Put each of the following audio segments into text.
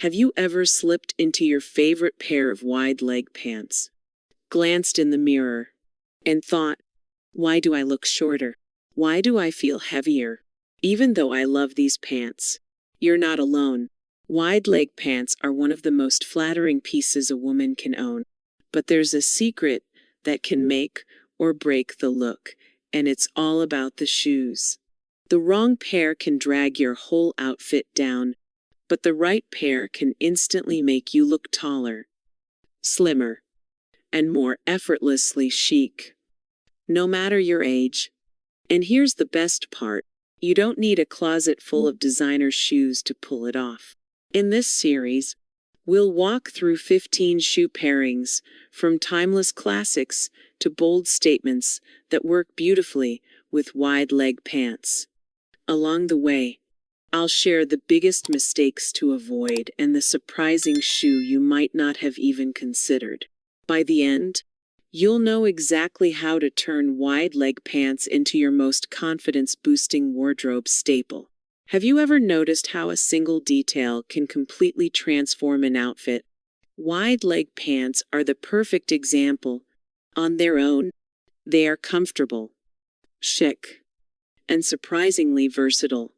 Have you ever slipped into your favorite pair of wide-leg pants, glanced in the mirror, and thought, why do I look shorter? Why do I feel heavier? Even though I love these pants. You're not alone. Wide-leg pants are one of the most flattering pieces a woman can own. But there's a secret that can make or break the look, and it's all about the shoes. The wrong pair can drag your whole outfit down, but the right pair can instantly make you look taller, slimmer, and more effortlessly chic, no matter your age. And here's the best part. You don't need a closet full of designer shoes to pull it off. In this series, we'll walk through 15 shoe pairings, from timeless classics to bold statements that work beautifully with wide-leg pants. Along the way, I'll share the biggest mistakes to avoid and the surprising shoe you might not have even considered. By the end, you'll know exactly how to turn wide-leg pants into your most confidence-boosting wardrobe staple. Have you ever noticed how a single detail can completely transform an outfit? Wide-leg pants are the perfect example. On their own, they are comfortable, chic, and surprisingly versatile.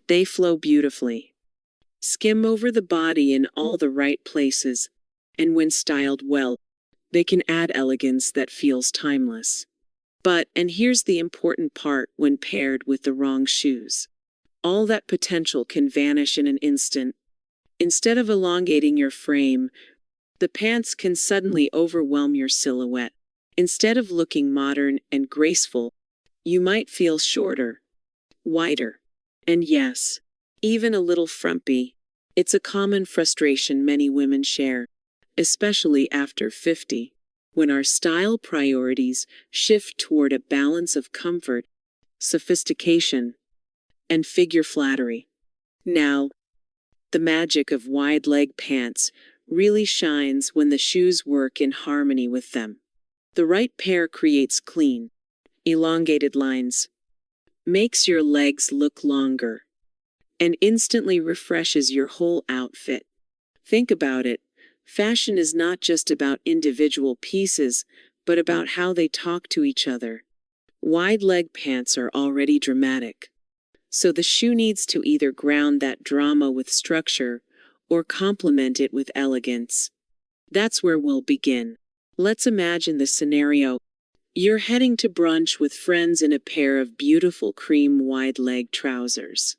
They flow beautifully, skim over the body in all the right places, and when styled well, they can add elegance that feels timeless. But, and here's the important part, when paired with the wrong shoes, all that potential can vanish in an instant. Instead of elongating your frame, the pants can suddenly overwhelm your silhouette. Instead of looking modern and graceful, you might feel shorter, wider, and yes, even a little frumpy. It's a common frustration many women share, especially after 50, when our style priorities shift toward a balance of comfort, sophistication, and figure flattery. Now, the magic of wide-leg pants really shines when the shoes work in harmony with them. The right pair creates clean, elongated lines, makes your legs look longer, and instantly refreshes your whole outfit. Think about it. Fashion is not just about individual pieces, but about how they talk to each other. Wide-leg pants are already dramatic, so the shoe needs to either ground that drama with structure or complement it with elegance. That's where we'll begin. Let's imagine the scenario. You're heading to brunch with friends in a pair of beautiful cream wide-leg trousers.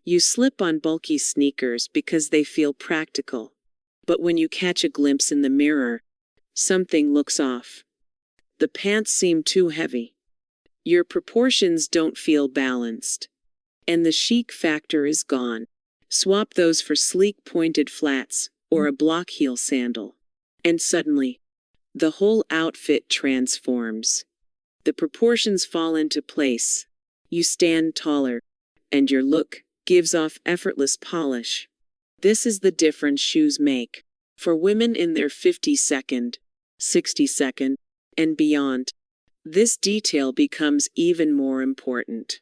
You slip on bulky sneakers because they feel practical. But when you catch a glimpse in the mirror, something looks off. The pants seem too heavy. Your proportions don't feel balanced. And the chic factor is gone. Swap those for sleek pointed flats or a block heel sandal. And suddenly, the whole outfit transforms. The proportions fall into place. You stand taller, and your look gives off effortless polish. This is the difference shoes make. For women in their 52nd, 62nd, and beyond, this detail becomes even more important.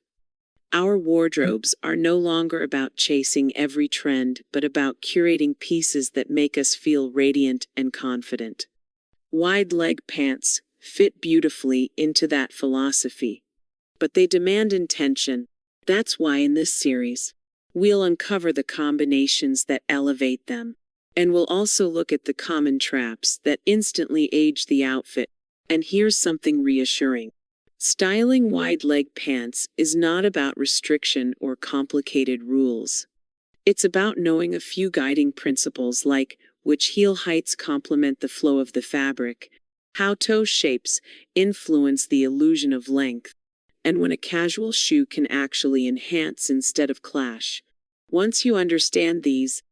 Our wardrobes are no longer about chasing every trend, but about curating pieces that make us feel radiant and confident. Wide-leg pants fit beautifully into that philosophy, but they demand intention. That's why in this series, we'll uncover the combinations that elevate them, and we'll also look at the common traps that instantly age the outfit. And here's something reassuring. Styling wide-leg pants is not about restriction or complicated rules. It's about knowing a few guiding principles, like which heel heights complement the flow of the fabric, how toe shapes influence the illusion of length, and when a casual shoe can actually enhance instead of clash. Once you understand these,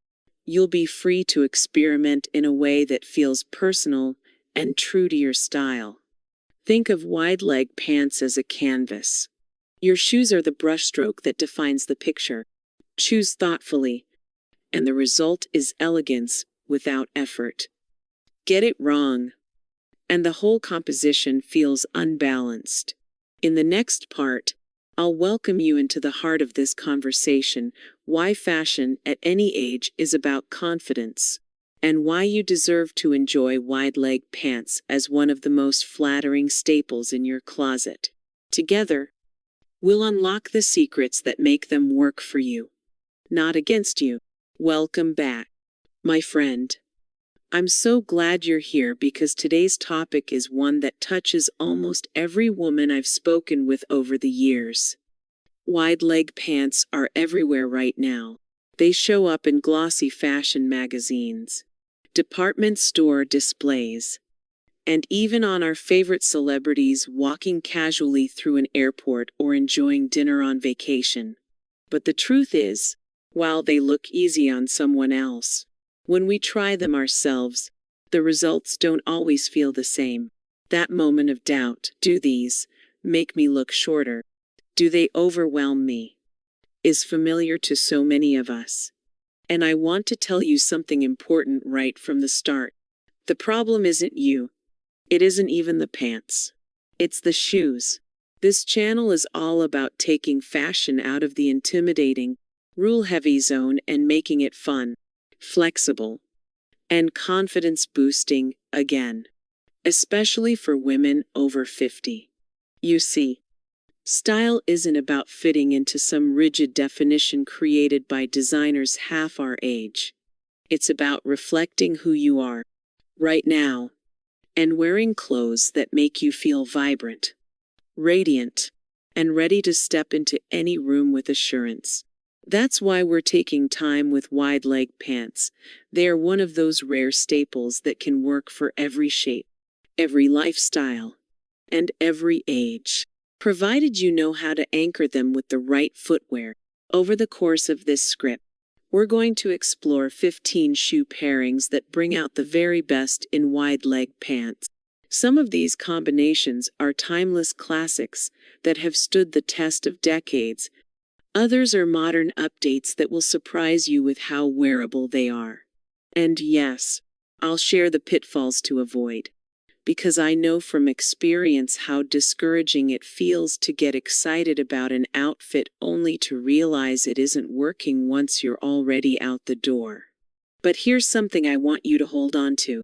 you'll be free to experiment in a way that feels personal and true to your style. Think of wide-leg pants as a canvas. Your shoes are the brushstroke that defines the picture. Choose thoughtfully, and the result is elegance without effort. Get it wrong, and the whole composition feels unbalanced. In the next part, I'll welcome you into the heart of this conversation, why fashion at any age is about confidence, and why you deserve to enjoy wide-leg pants as one of the most flattering staples in your closet. Together, we'll unlock the secrets that make them work for you, not against you. Welcome back, my friend. I'm so glad you're here because today's topic is one that touches almost every woman I've spoken with over the years. Wide-leg pants are everywhere right now. They show up in glossy fashion magazines, department store displays, and even on our favorite celebrities walking casually through an airport or enjoying dinner on vacation. But the truth is, while they look easy on someone else, when we try them ourselves, the results don't always feel the same. That moment of doubt, do these make me look shorter? Do they overwhelm me? Is familiar to so many of us. And I want to tell you something important right from the start. The problem isn't you. It isn't even the pants. It's the shoes. This channel is all about taking fashion out of the intimidating, rule-heavy zone and making it fun, flexible, and confidence-boosting again. Especially for women over 50. You see, style isn't about fitting into some rigid definition created by designers half our age. It's about reflecting who you are, right now, and wearing clothes that make you feel vibrant, radiant, and ready to step into any room with assurance. That's why we're taking time with wide-leg pants. They are one of those rare staples that can work for every shape, every lifestyle, and every age, provided you know how to anchor them with the right footwear. Over the course of this script, we're going to explore 15 shoe pairings that bring out the very best in wide-leg pants. Some of these combinations are timeless classics that have stood the test of decades. Others are modern updates that will surprise you with how wearable they are. And yes, I'll share the pitfalls to avoid, because I know from experience how discouraging it feels to get excited about an outfit only to realize it isn't working once you're already out the door. But here's something I want you to hold on to.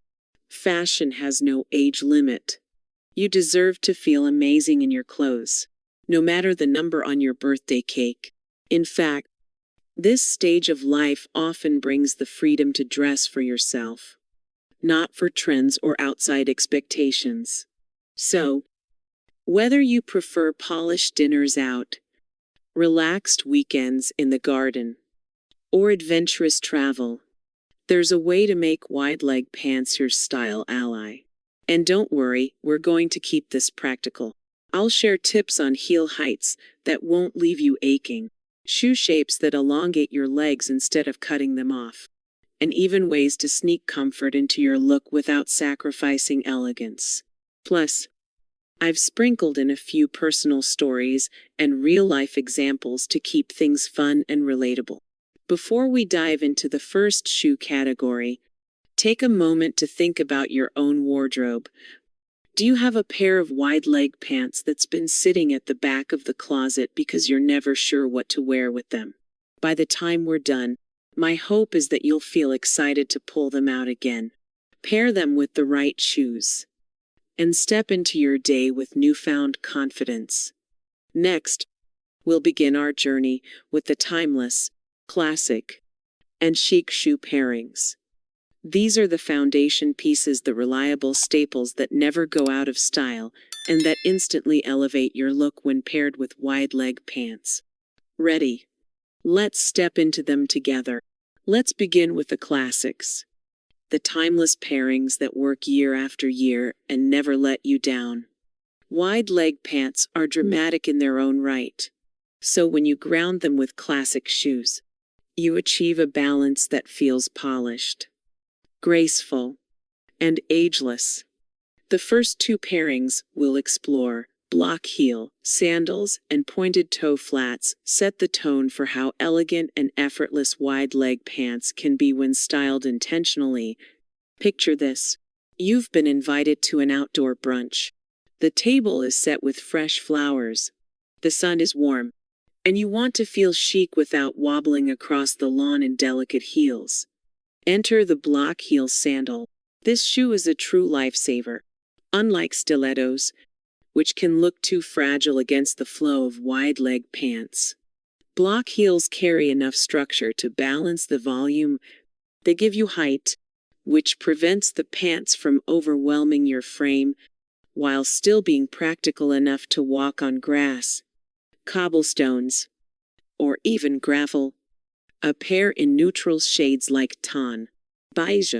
Fashion has no age limit. You deserve to feel amazing in your clothes, no matter the number on your birthday cake. In fact, this stage of life often brings the freedom to dress for yourself, not for trends or outside expectations. So, whether you prefer polished dinners out, relaxed weekends in the garden, or adventurous travel, there's a way to make wide-leg pants your style ally. And don't worry, we're going to keep this practical. I'll share tips on heel heights that won't leave you aching, shoe shapes that elongate your legs instead of cutting them off, and even ways to sneak comfort into your look without sacrificing elegance. Plus, I've sprinkled in a few personal stories and real-life examples to keep things fun and relatable. Before we dive into the first shoe category, take a moment to think about your own wardrobe. Do you have a pair of wide-leg pants that's been sitting at the back of the closet because you're never sure what to wear with them? By the time we're done, my hope is that you'll feel excited to pull them out again. Pair them with the right shoes, and step into your day with newfound confidence. Next, we'll begin our journey with the timeless, classic, and chic shoe pairings. These are the foundation pieces, the reliable staples that never go out of style and that instantly elevate your look when paired with wide-leg pants. Ready? Let's step into them together. Let's begin with the classics. The timeless pairings that work year after year and never let you down. Wide-leg pants are dramatic in their own right. So when you ground them with classic shoes, you achieve a balance that feels polished, graceful, and ageless. The first two pairings we'll explore, block heel, sandals, and pointed toe flats, set the tone for how elegant and effortless wide-leg pants can be when styled intentionally. Picture this. You've been invited to an outdoor brunch. The table is set with fresh flowers. The sun is warm, and you want to feel chic without wobbling across the lawn in delicate heels. Enter the block heel sandal. This shoe is a true lifesaver. Unlike stilettos, which can look too fragile against the flow of wide-leg pants, block heels carry enough structure to balance the volume. They give you height, which prevents the pants from overwhelming your frame, while still being practical enough to walk on grass, cobblestones, or even gravel. A pair in neutral shades like tan, beige,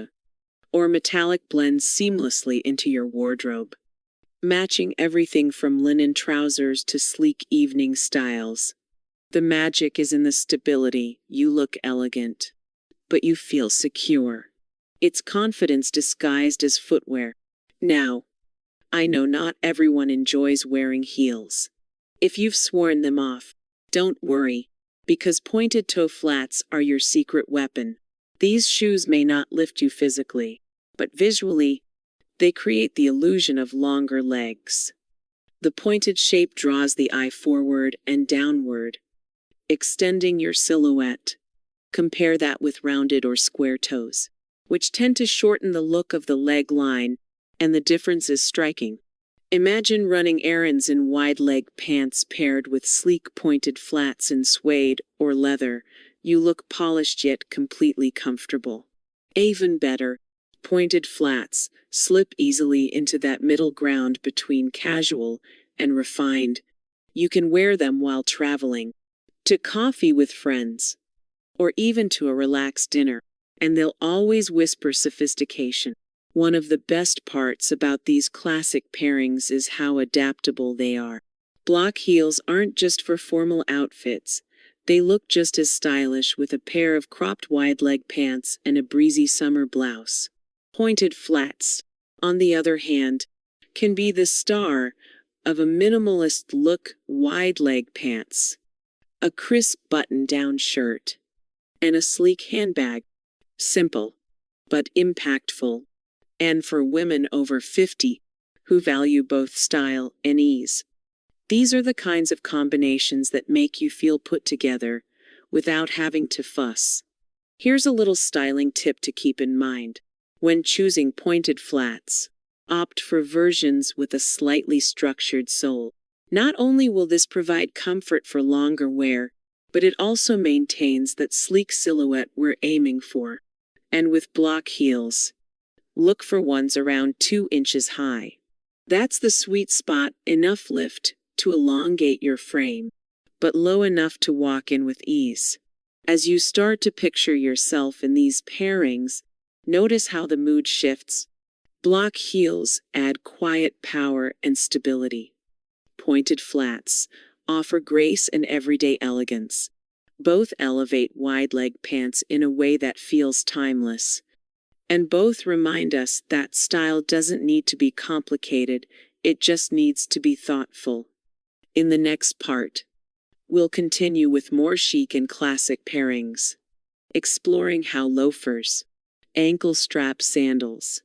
or metallic blends seamlessly into your wardrobe, matching everything from linen trousers to sleek evening styles. The magic is in the stability. You look elegant, but you feel secure. It's confidence disguised as footwear. Now, I know not everyone enjoys wearing heels. If you've sworn them off, don't worry, because pointed toe flats are your secret weapon. These shoes may not lift you physically, but visually, they create the illusion of longer legs. The pointed shape draws the eye forward and downward, extending your silhouette. Compare that with rounded or square toes, which tend to shorten the look of the leg line, and the difference is striking. Imagine running errands in wide-leg pants paired with sleek pointed flats in suede or leather. You look polished yet completely comfortable. Even better, pointed flats slip easily into that middle ground between casual and refined. You can wear them while traveling, to coffee with friends, or even to a relaxed dinner, and they'll always whisper sophistication. One of the best parts about these classic pairings is how adaptable they are. Block heels aren't just for formal outfits. They look just as stylish with a pair of cropped wide-leg pants and a breezy summer blouse. Pointed flats, on the other hand, can be the star of a minimalist look. Wide-leg pants, a crisp button-down shirt, and a sleek handbag. Simple, but impactful. And for women over 50, who value both style and ease, these are the kinds of combinations that make you feel put together without having to fuss. Here's a little styling tip to keep in mind. When choosing pointed flats, opt for versions with a slightly structured sole. Not only will this provide comfort for longer wear, but it also maintains that sleek silhouette we're aiming for. And with block heels, look for ones around 2 inches high. That's the sweet spot, enough lift to elongate your frame, but low enough to walk in with ease. As you start to picture yourself in these pairings, notice how the mood shifts. Block heels add quiet power and stability. Pointed flats offer grace and everyday elegance. Both elevate wide-leg pants in a way that feels timeless. And both remind us that style doesn't need to be complicated, it just needs to be thoughtful. In the next part, we'll continue with more chic and classic pairings, exploring how loafers, ankle strap sandals,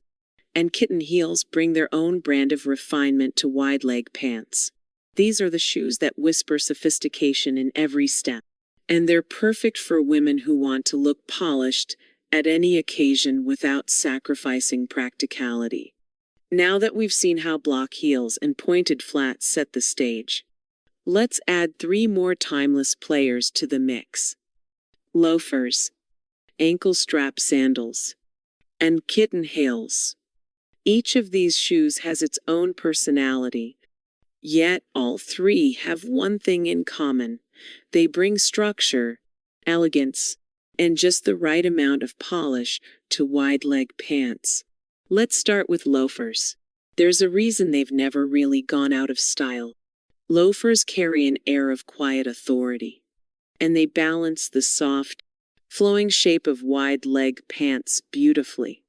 and kitten heels bring their own brand of refinement to wide-leg pants. These are the shoes that whisper sophistication in every step, and they're perfect for women who want to look polished at any occasion without sacrificing practicality. Now that we've seen how block heels and pointed flats set the stage, let's add 3 more timeless players to the mix: loafers, ankle strap sandals, and kitten heels. Each of these shoes has its own personality, yet all 3 have one thing in common: they bring structure, elegance, and just the right amount of polish to wide-leg pants. Let's start with loafers. There's a reason they've never really gone out of style. Loafers carry an air of quiet authority, and they balance the soft, flowing shape of wide-leg pants beautifully.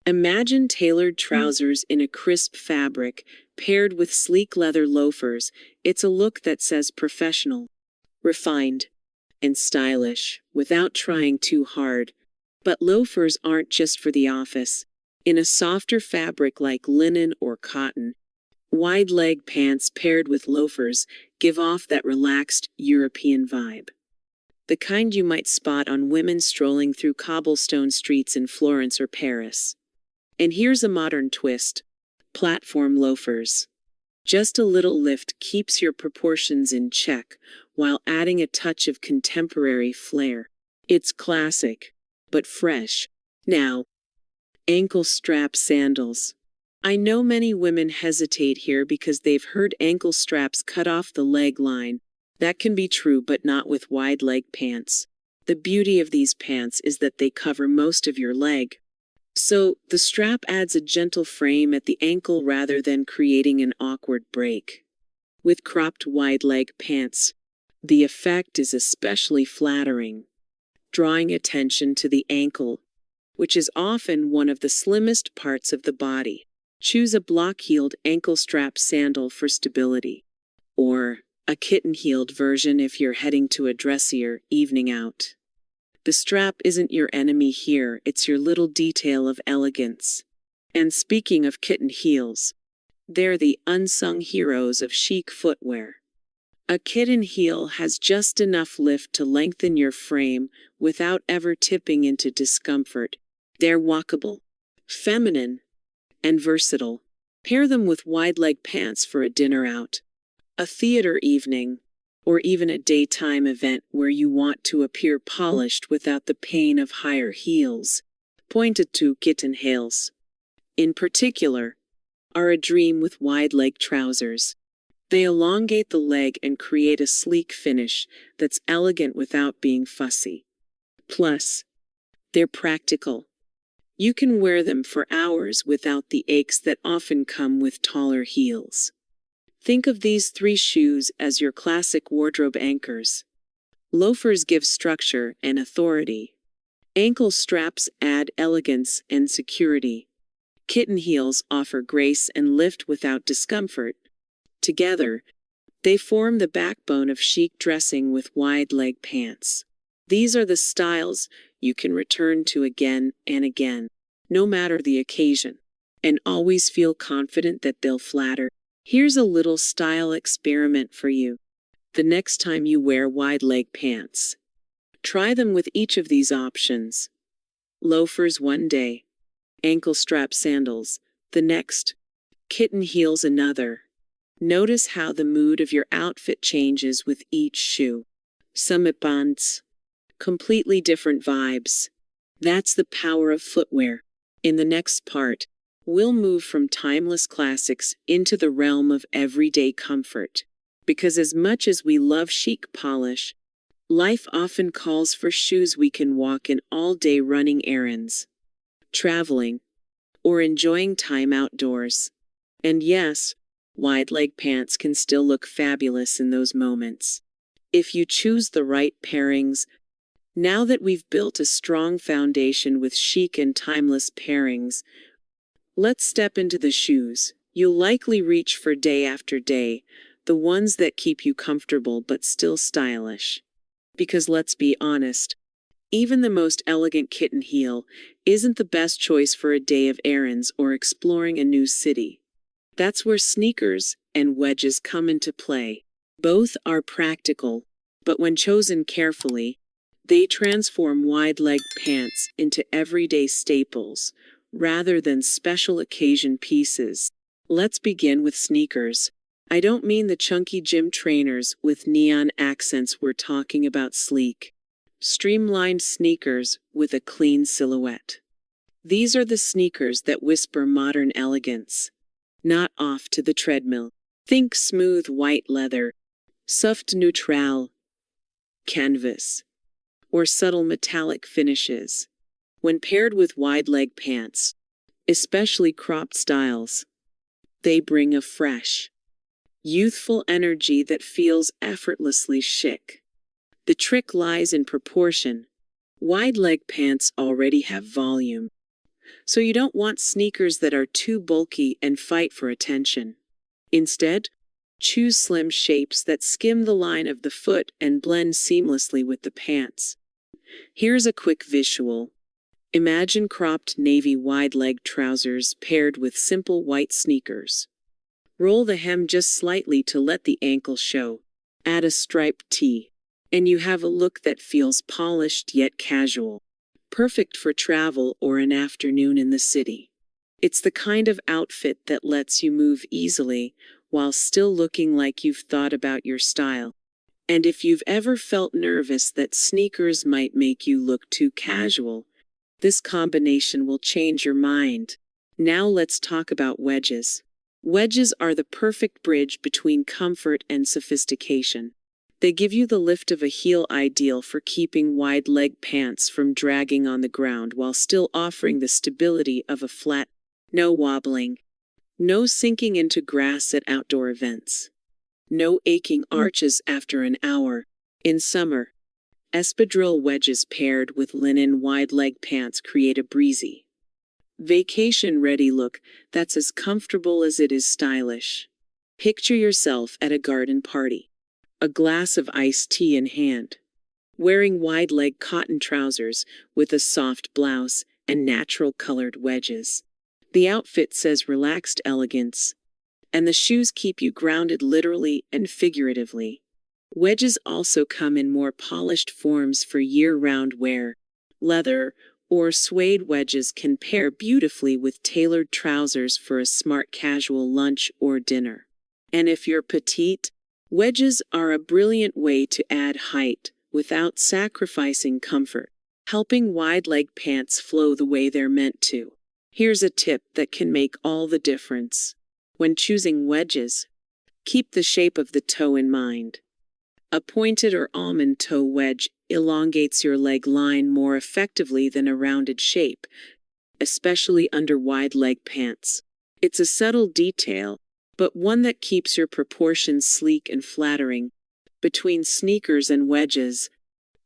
Imagine tailored trousers in a crisp fabric paired with sleek leather loafers. It's a look that says professional, refined, and stylish without trying too hard. But loafers aren't just for the office. In a softer fabric like linen or cotton, wide-leg pants paired with loafers give off that relaxed European vibe. The kind you might spot on women strolling through cobblestone streets in Florence or Paris. And here's a modern twist: platform loafers. Just a little lift keeps your proportions in check while adding a touch of contemporary flair. It's classic, but fresh. Now, ankle strap sandals. I know many women hesitate here because they've heard ankle straps cut off the leg line. That can be true, but not with wide leg pants. The beauty of these pants is that they cover most of your leg. So, the strap adds a gentle frame at the ankle rather than creating an awkward break. With cropped wide leg pants, the effect is especially flattering, drawing attention to the ankle, which is often one of the slimmest parts of the body. Choose a block-heeled ankle strap sandal for stability, or a kitten-heeled version if you're heading to a dressier evening out. The strap isn't your enemy here, it's your little detail of elegance. And speaking of kitten heels, they're the unsung heroes of chic footwear. A kitten heel has just enough lift to lengthen your frame without ever tipping into discomfort. They're walkable, feminine, and versatile. Pair them with wide-leg pants for a dinner out, a theater evening, or even a daytime event where you want to appear polished without the pain of higher heels. Pointed to kitten heels, in particular, are a dream with wide-leg trousers. They elongate the leg and create a sleek finish that's elegant without being fussy. Plus, they're practical. You can wear them for hours without the aches that often come with taller heels. Think of these 3 shoes as your classic wardrobe anchors. Loafers give structure and authority. Ankle straps add elegance and security. Kitten heels offer grace and lift without discomfort. Together, they form the backbone of chic dressing with wide-leg pants. These are the styles you can return to again and again, no matter the occasion, and always feel confident that they'll flatter. Here's a little style experiment for you. The next time you wear wide-leg pants, try them with each of these options. Loafers one day, ankle strap sandals the next, kitten heels another. Notice how the mood of your outfit changes with each shoe. Summit bands, completely different vibes. That's the power of footwear. In the next part, we'll move from timeless classics into the realm of everyday comfort. Because as much as we love chic polish, life often calls for shoes we can walk in all day running errands, traveling, or enjoying time outdoors. And yes, wide-leg pants can still look fabulous in those moments, if you choose the right pairings. Now that we've built a strong foundation with chic and timeless pairings, let's step into the shoes you'll likely reach for day after day, the ones that keep you comfortable but still stylish. Because let's be honest, even the most elegant kitten heel isn't the best choice for a day of errands or exploring a new city. That's where sneakers and wedges come into play. Both are practical, but when chosen carefully, they transform wide-leg pants into everyday staples, rather than special occasion pieces. Let's begin with sneakers. I don't mean the chunky gym trainers with neon accents. We're talking about sleek, streamlined sneakers with a clean silhouette. These are the sneakers that whisper modern elegance, not off to the treadmill. Think smooth white leather, soft neutral canvas, or subtle metallic finishes. When paired with wide-leg pants, especially cropped styles, they bring a fresh, youthful energy that feels effortlessly chic. The trick lies in proportion. Wide-leg pants already have volume, so you don't want sneakers that are too bulky and fight for attention. Instead, choose slim shapes that skim the line of the foot and blend seamlessly with the pants. Here's a quick visual. Imagine cropped navy wide-leg trousers paired with simple white sneakers. Roll the hem just slightly to let the ankle show. Add a striped tee, and you have a look that feels polished yet casual. Perfect for travel or an afternoon in the city. It's the kind of outfit that lets you move easily while still looking like you've thought about your style. And if you've ever felt nervous that sneakers might make you look too casual, this combination will change your mind. Now let's talk about wedges. Wedges are the perfect bridge between comfort and sophistication. They give you the lift of a heel, ideal for keeping wide leg pants from dragging on the ground while still offering the stability of a flat. No wobbling. No sinking into grass at outdoor events. No aching arches after an hour. In summer, espadrille wedges paired with linen wide leg pants create a breezy, vacation-ready look that's as comfortable as it is stylish. Picture yourself at a garden party, a glass of iced tea in hand, wearing wide-leg cotton trousers with a soft blouse and natural-colored wedges. The outfit says relaxed elegance, and the shoes keep you grounded literally and figuratively. Wedges also come in more polished forms for year-round wear. Leather or suede wedges can pair beautifully with tailored trousers for a smart casual lunch or dinner. And if you're petite, wedges are a brilliant way to add height without sacrificing comfort, helping wide-leg pants flow the way they're meant to. Here's a tip that can make all the difference. When choosing wedges, keep the shape of the toe in mind. A pointed or almond toe wedge elongates your leg line more effectively than a rounded shape, especially under wide leg pants. It's a subtle detail, but one that keeps your proportions sleek and flattering. Between sneakers and wedges,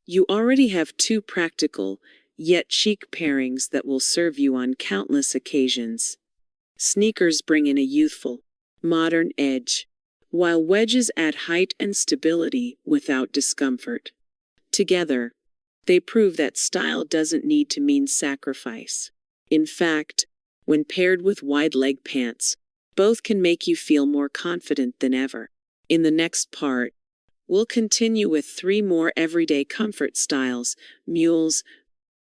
you already have two practical, yet chic pairings that will serve you on countless occasions. Sneakers bring in a youthful, modern edge, while wedges add height and stability without discomfort. Together, they prove that style doesn't need to mean sacrifice. In fact, when paired with wide leg pants, both can make you feel more confident than ever. In the next part, we'll continue with 3 more everyday comfort styles: mules,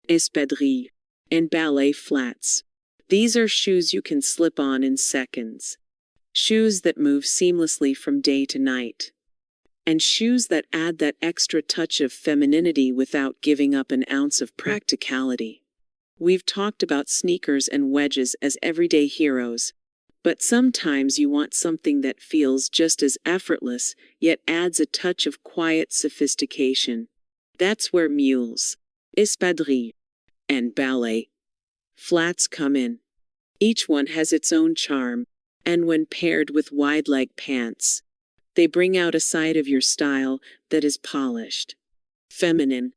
espadrilles, and ballet flats. These are shoes you can slip on in seconds. Shoes that move seamlessly from day to night. And shoes that add that extra touch of femininity without giving up an ounce of practicality. We've talked about sneakers and wedges as everyday heroes, but sometimes you want something that feels just as effortless, yet adds a touch of quiet sophistication. That's where mules, espadrilles, and ballet flats come in. Each one has its own charm, and when paired with wide leg pants, they bring out a side of your style that is polished, feminine,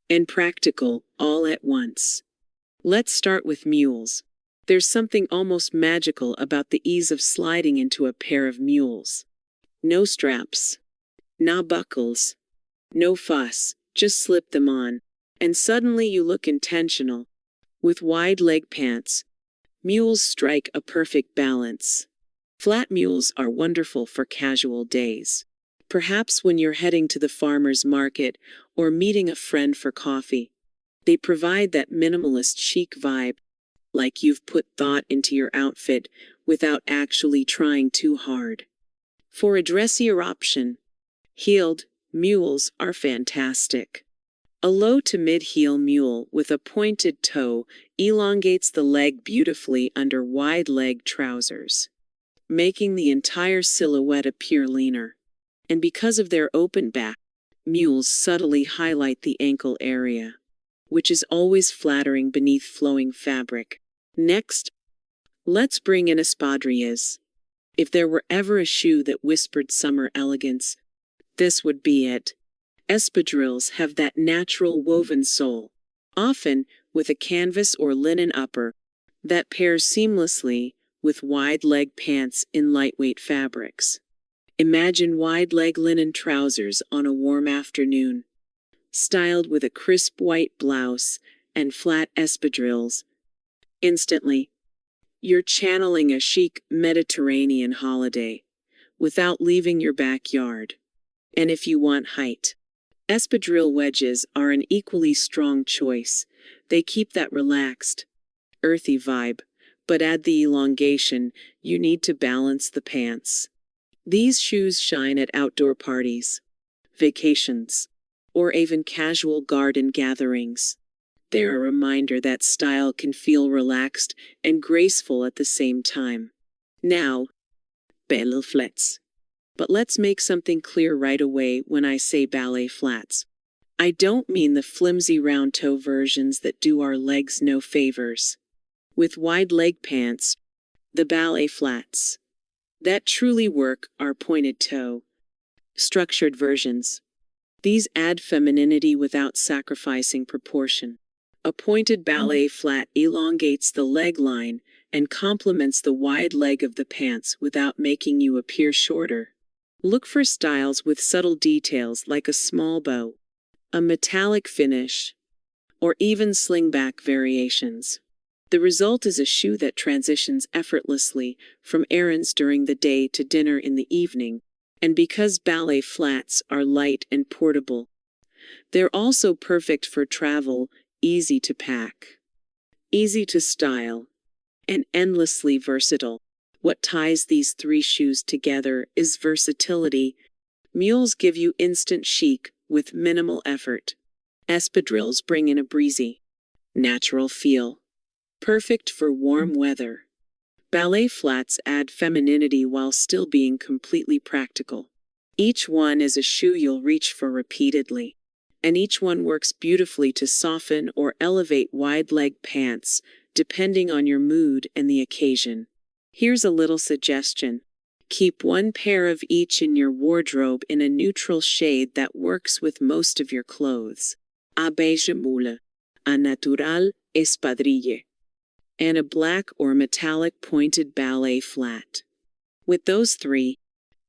and practical all at once. Let's start with mules. There's something almost magical about the ease of sliding into a pair of mules. No straps, no buckles, no fuss, just slip them on, and suddenly you look intentional. With wide leg pants, mules strike a perfect balance. Flat mules are wonderful for casual days. Perhaps when you're heading to the farmer's market or meeting a friend for coffee. They provide that minimalist chic vibe, like you've put thought into your outfit without actually trying too hard. For a dressier option, heeled mules are fantastic. A low to mid-heel mule with a pointed toe elongates the leg beautifully under wide-leg trousers, making the entire silhouette appear leaner. And because of their open back, mules subtly highlight the ankle area, which is always flattering beneath flowing fabric. Next, let's bring in espadrilles. If there were ever a shoe that whispered summer elegance, this would be it. Espadrilles have that natural woven sole, often with a canvas or linen upper, that pairs seamlessly with wide leg pants in lightweight fabrics. Imagine wide leg linen trousers on a warm afternoon, styled with a crisp white blouse and flat espadrilles. Instantly, you're channeling a chic Mediterranean holiday without leaving your backyard. And if you want height, espadrille wedges are an equally strong choice. They keep that relaxed, earthy vibe, but add the elongation you need to balance the pants. These shoes shine at outdoor parties, vacations, or even casual garden gatherings. They're a reminder that style can feel relaxed and graceful at the same time. Now, ballet flats. But let's make something clear right away when I say ballet flats. I don't mean the flimsy round toe versions that do our legs no favors. With wide leg pants, the ballet flats that truly work are pointed toe, structured versions. These add femininity without sacrificing proportion. A pointed ballet flat elongates the leg line and complements the wide leg of the pants without making you appear shorter. Look for styles with subtle details like a small bow, a metallic finish, or even slingback variations. The result is a shoe that transitions effortlessly from errands during the day to dinner in the evening, and because ballet flats are light and portable, they're also perfect for travel, easy to pack, easy to style, and endlessly versatile. What ties these three shoes together is versatility. Mules give you instant chic with minimal effort. Espadrilles bring in a breezy, natural feel, perfect for warm weather. Ballet flats add femininity while still being completely practical. Each one is a shoe you'll reach for repeatedly, and each one works beautifully to soften or elevate wide-leg pants, depending on your mood and the occasion. Here's a little suggestion. Keep one pair of each in your wardrobe in a neutral shade that works with most of your clothes. A beige moule, a natural espadrille, and a black or metallic pointed ballet flat. With those three,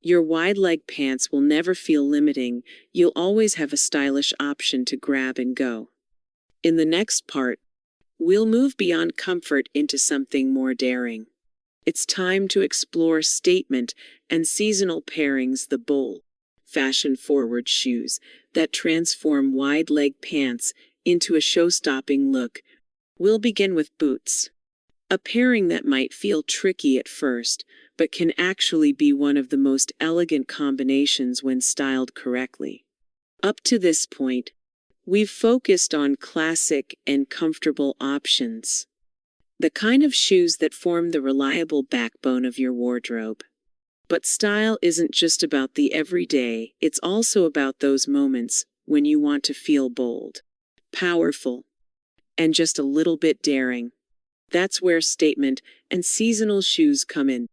your wide leg pants will never feel limiting. You'll always have a stylish option to grab and go. In the next part, we'll move beyond comfort into something more daring. It's time to explore statement and seasonal pairings, the bold, fashion-forward shoes that transform wide-leg pants into a show-stopping look. We'll begin with boots. A pairing that might feel tricky at first, but can actually be one of the most elegant combinations when styled correctly. Up to this point, we've focused on classic and comfortable options, the kind of shoes that form the reliable backbone of your wardrobe. But style isn't just about the everyday, it's also about those moments when you want to feel bold, powerful, and just a little bit daring. That's where statement and seasonal shoes come in.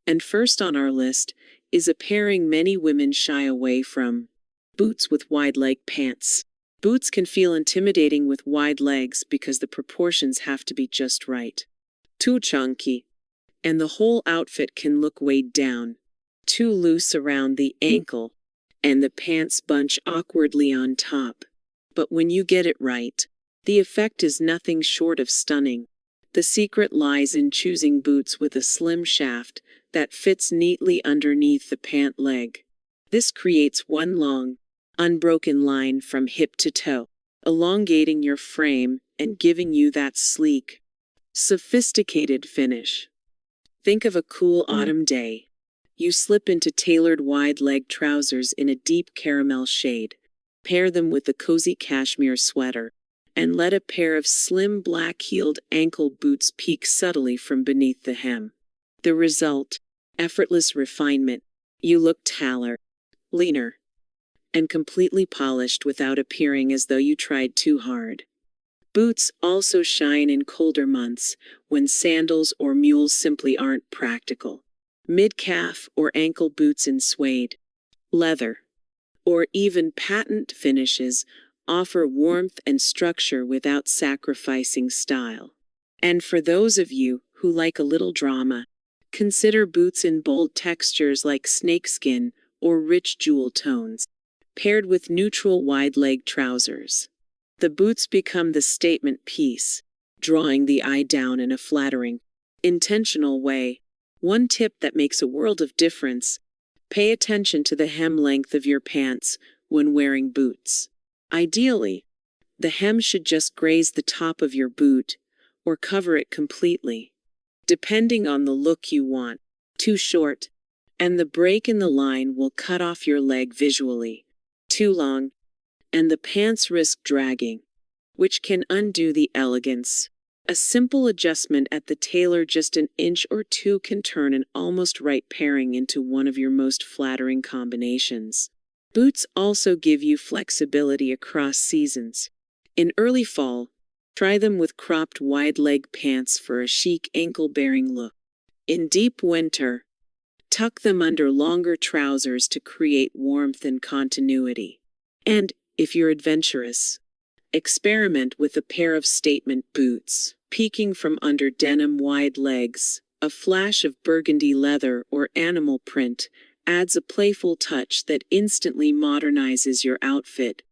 And first on our list is a pairing many women shy away from: boots with wide leg pants. Boots can feel intimidating with wide legs because the proportions have to be just right. Too chunky, and the whole outfit can look weighed down. Too loose around the ankle, and the pants bunch awkwardly on top. But when you get it right, the effect is nothing short of stunning. The secret lies in choosing boots with a slim shaft that fits neatly underneath the pant leg. This creates one long, unbroken line from hip to toe, elongating your frame and giving you that sleek, sophisticated finish. Think of a cool autumn day. You slip into tailored wide-leg trousers in a deep caramel shade, pair them with a cozy cashmere sweater, and let a pair of slim black-heeled ankle boots peek subtly from beneath the hem. The result: effortless refinement. You look taller, leaner, and completely polished without appearing as though you tried too hard. Boots also shine in colder months when sandals or mules simply aren't practical. Mid-calf or ankle boots in suede, leather, or even patent finishes offer warmth and structure without sacrificing style. And for those of you who like a little drama, consider boots in bold textures like snakeskin or rich jewel tones, paired with neutral wide-leg trousers. The boots become the statement piece, drawing the eye down in a flattering, intentional way. One tip that makes a world of difference: Pay attention to the hem length of your pants when wearing boots. Ideally, the hem should just graze the top of your boot or cover it completely, depending on the look you want. Too short, and the break in the line will cut off your leg visually. Too long, and the pants risk dragging, which can undo the elegance. A simple adjustment at the tailor, just an inch or two, can turn an almost right pairing into one of your most flattering combinations. Boots also give you flexibility across seasons. In early fall, try them with cropped wide-leg pants for a chic ankle-bearing look. In deep winter, tuck them under longer trousers to create warmth and continuity. And, if you're adventurous, experiment with a pair of statement boots, peeking from under denim wide legs. A flash of burgundy leather or animal print adds a playful touch that instantly modernizes your outfit.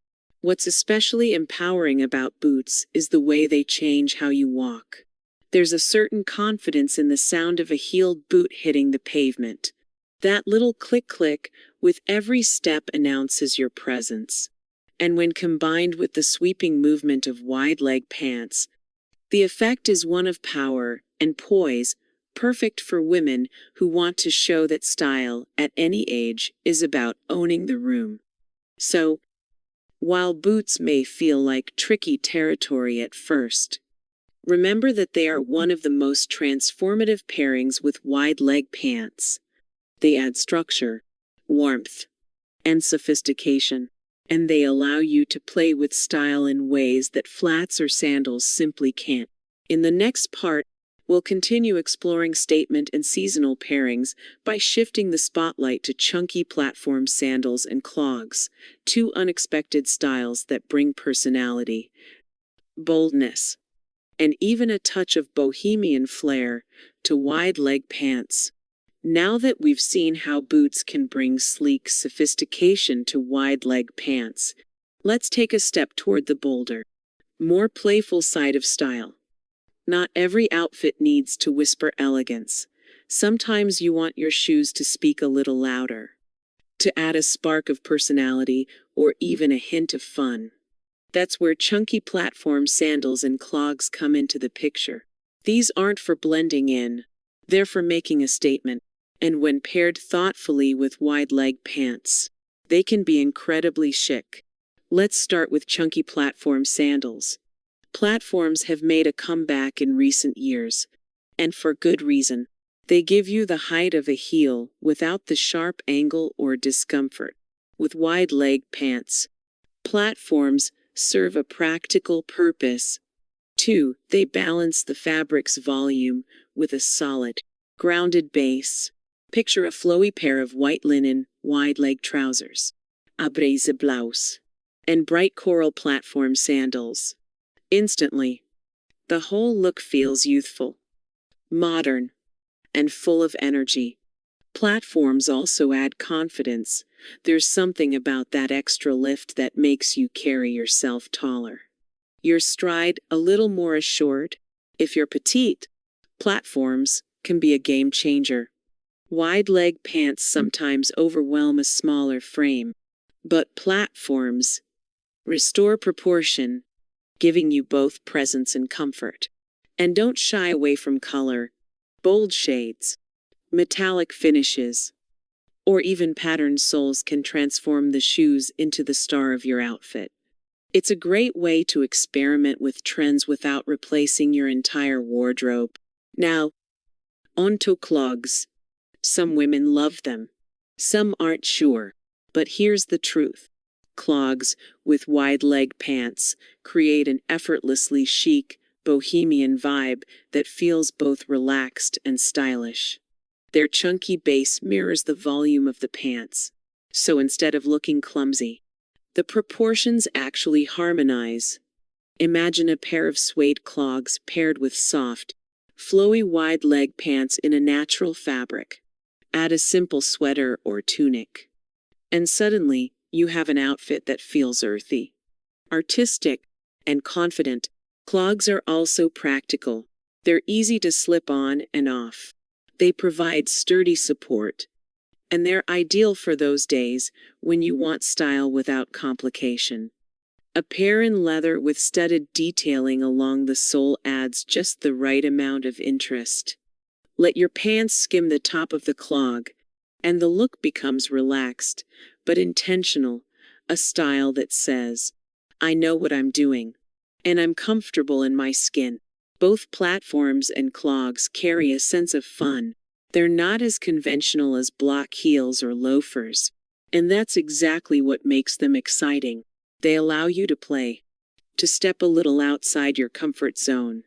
What's especially empowering about boots is the way they change how you walk. There's a certain confidence in the sound of a heeled boot hitting the pavement. That little click-click with every step announces your presence. And when combined with the sweeping movement of wide-leg pants, the effect is one of power and poise, perfect for women who want to show that style, at any age, is about owning the room. So, while boots may feel like tricky territory at first, remember that they are one of the most transformative pairings with wide-leg pants. They add structure, warmth, and sophistication, and they allow you to play with style in ways that flats or sandals simply can't. In the next part, we'll continue exploring statement and seasonal pairings by shifting the spotlight to chunky platform sandals and clogs, two unexpected styles that bring personality, boldness, and even a touch of bohemian flair to wide-leg pants. Now that we've seen how boots can bring sleek sophistication to wide-leg pants, let's take a step toward the bolder, more playful side of style. Not every outfit needs to whisper elegance. Sometimes you want your shoes to speak a little louder, to add a spark of personality or even a hint of fun. That's where chunky platform sandals and clogs come into the picture. These aren't for blending in, they're for making a statement. And when paired thoughtfully with wide-leg pants, they can be incredibly chic. Let's start with chunky platform sandals. Platforms have made a comeback in recent years, and for good reason. They give you the height of a heel without the sharp angle or discomfort. With wide-leg pants, platforms serve a practical purpose. 2. They balance the fabric's volume with a solid, grounded base. Picture a flowy pair of white linen, wide-leg trousers, a braise blouse, and bright coral platform sandals. Instantly, the whole look feels youthful, modern, and full of energy. Platforms also add confidence. There's something about that extra lift that makes you carry yourself taller. Your stride a little more assured. If you're petite, platforms can be a game changer. Wide-leg pants sometimes overwhelm a smaller frame, but platforms restore proportion, giving you both presence and comfort. And don't shy away from color. Bold shades, metallic finishes, or even patterned soles can transform the shoes into the star of your outfit. It's a great way to experiment with trends without replacing your entire wardrobe. Now, onto clogs. Some women love them. Some aren't sure. But here's the truth. Clogs with wide-leg pants create an effortlessly chic, bohemian vibe that feels both relaxed and stylish. Their chunky base mirrors the volume of the pants. So instead of looking clumsy, the proportions actually harmonize. Imagine a pair of suede clogs paired with soft, flowy wide-leg pants in a natural fabric. Add a simple sweater or tunic, and suddenly, you have an outfit that feels earthy, artistic, and confident. Clogs are also practical. They're easy to slip on and off. They provide sturdy support, and they're ideal for those days when you want style without complication. A pair in leather with studded detailing along the sole adds just the right amount of interest. Let your pants skim the top of the clog, and the look becomes relaxed, but intentional, a style that says, I know what I'm doing, and I'm comfortable in my skin. Both platforms and clogs carry a sense of fun. They're not as conventional as block heels or loafers, and that's exactly what makes them exciting. They allow you to play, to step a little outside your comfort zone,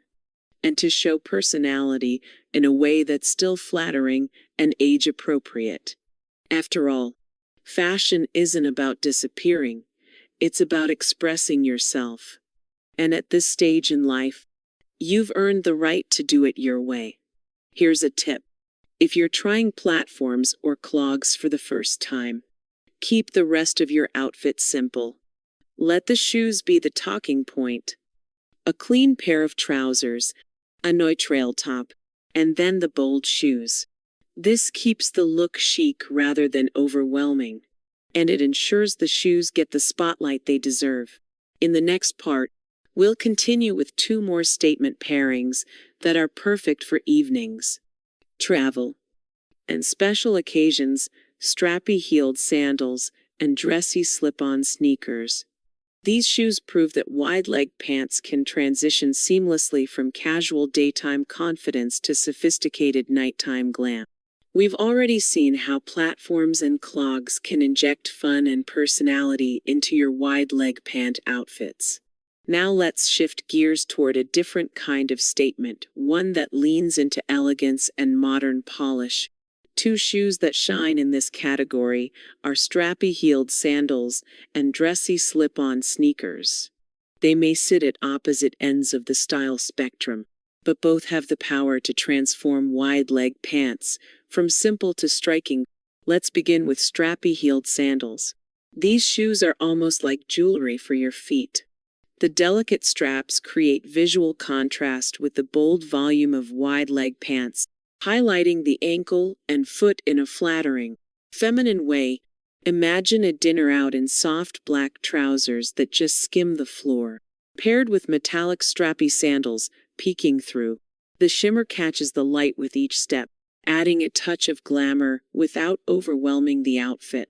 and to show personality in a way that's still flattering and age-appropriate. After all, fashion isn't about disappearing, it's about expressing yourself. And at this stage in life, you've earned the right to do it your way. Here's a tip. If you're trying platforms or clogs for the first time, keep the rest of your outfit simple. Let the shoes be the talking point. A clean pair of trousers, a neutral top, and then the bold shoes. This keeps the look chic rather than overwhelming, and it ensures the shoes get the spotlight they deserve. In the next part, we'll continue with 2 more statement pairings that are perfect for evenings, travel, and special occasions: strappy heeled sandals and dressy slip-on sneakers. These shoes prove that wide-leg pants can transition seamlessly from casual daytime confidence to sophisticated nighttime glam. We've already seen how platforms and clogs can inject fun and personality into your wide-leg pant outfits. Now let's shift gears toward a different kind of statement, one that leans into elegance and modern polish. 2 shoes that shine in this category are strappy-heeled sandals and dressy slip-on sneakers. They may sit at opposite ends of the style spectrum, but both have the power to transform wide-leg pants from simple to striking. Let's begin with strappy-heeled sandals. These shoes are almost like jewelry for your feet. The delicate straps create visual contrast with the bold volume of wide-leg pants, highlighting the ankle and foot in a flattering, feminine way. Imagine a dinner out in soft black trousers that just skim the floor, paired with metallic strappy sandals peeking through. The shimmer catches the light with each step, adding a touch of glamour without overwhelming the outfit.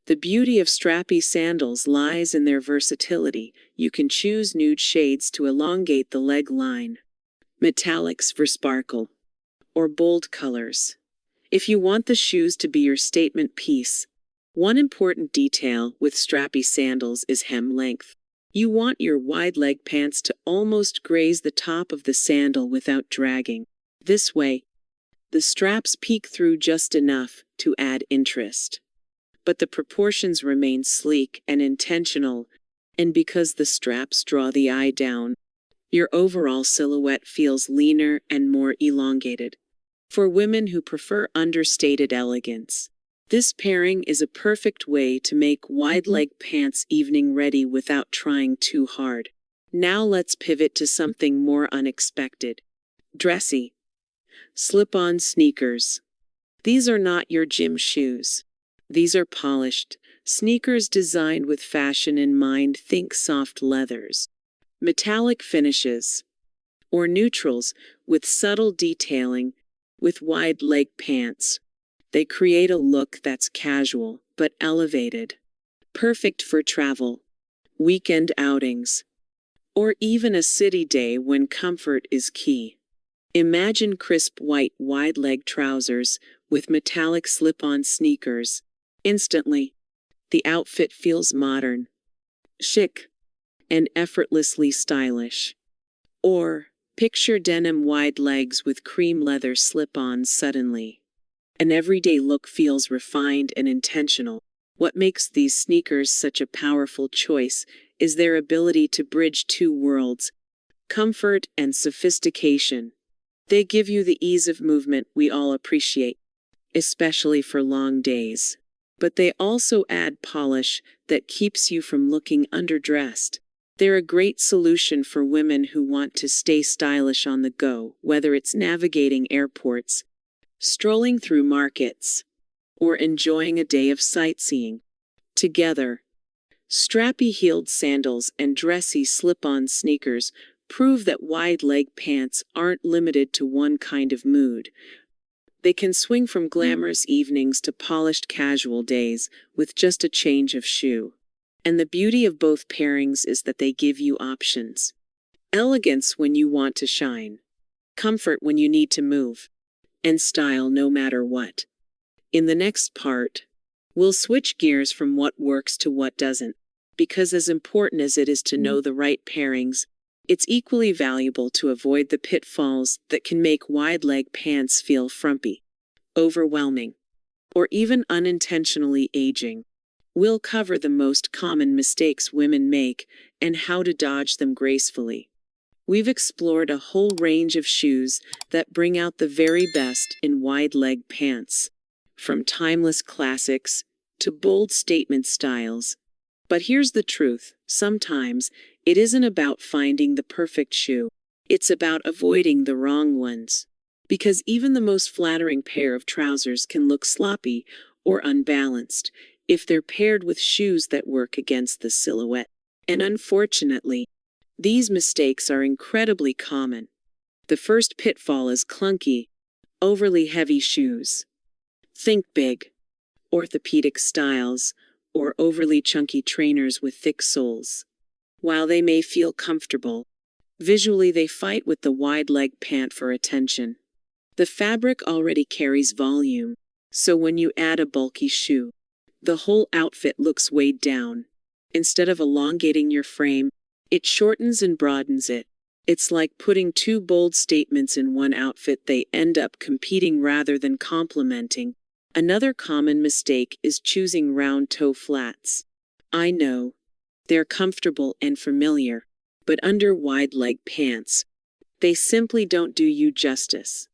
The beauty of strappy sandals lies in their versatility. You can choose nude shades to elongate the leg line, metallics for sparkle, or bold colors. If you want the shoes to be your statement piece, one important detail with strappy sandals is hem length. You want your wide leg pants to almost graze the top of the sandal without dragging. This way, the straps peek through just enough to add interest. But the proportions remain sleek and intentional, and because the straps draw the eye down, your overall silhouette feels leaner and more elongated. For women who prefer understated elegance, this pairing is a perfect way to make wide-leg pants evening ready without trying too hard. Now let's pivot to something more unexpected. Dressy, slip-on sneakers. These are not your gym shoes. These are polished sneakers designed with fashion in mind. Think soft leathers, metallic finishes, or neutrals with subtle detailing. With wide leg pants, they create a look that's casual but elevated, perfect for travel, weekend outings, or even a city day when comfort is key. Imagine crisp white wide leg trousers with metallic slip-on sneakers. Instantly, the outfit feels modern, chic, and effortlessly stylish. Or, picture denim wide legs with cream leather slip-ons. Suddenly, an everyday look feels refined and intentional. What makes these sneakers such a powerful choice is their ability to bridge 2 worlds, comfort and sophistication. They give you the ease of movement we all appreciate, especially for long days. But they also add polish that keeps you from looking underdressed. They're a great solution for women who want to stay stylish on the go, whether it's navigating airports, strolling through markets, or enjoying a day of sightseeing. Together, strappy-heeled sandals and dressy slip-on sneakers prove that wide-leg pants aren't limited to one kind of mood. They can swing from glamorous evenings to polished casual days with just a change of shoe. And the beauty of both pairings is that they give you options. Elegance when you want to shine, comfort when you need to move, and style no matter what. In the next part, we'll switch gears from what works to what doesn't, because as important as it is to know the right pairings, it's equally valuable to avoid the pitfalls that can make wide-leg pants feel frumpy, overwhelming, or even unintentionally aging. We'll cover the most common mistakes women make and how to dodge them gracefully. We've explored a whole range of shoes that bring out the very best in wide-leg pants, from timeless classics to bold statement styles. But here's the truth: sometimes it isn't about finding the perfect shoe. It's about avoiding the wrong ones. Because even the most flattering pair of trousers can look sloppy or unbalanced if they're paired with shoes that work against the silhouette. And unfortunately, these mistakes are incredibly common. The first pitfall is clunky, overly heavy shoes. Think big, orthopedic styles, or overly chunky trainers with thick soles. While they may feel comfortable, visually they fight with the wide-leg pant for attention. The fabric already carries volume, so when you add a bulky shoe, the whole outfit looks weighed down. Instead of elongating your frame, it shortens and broadens it. It's like putting two bold statements in one outfit. They end up competing rather than complementing. Another common mistake is choosing round toe flats. I know, they're comfortable and familiar, but under wide-leg pants, they simply don't do you justice.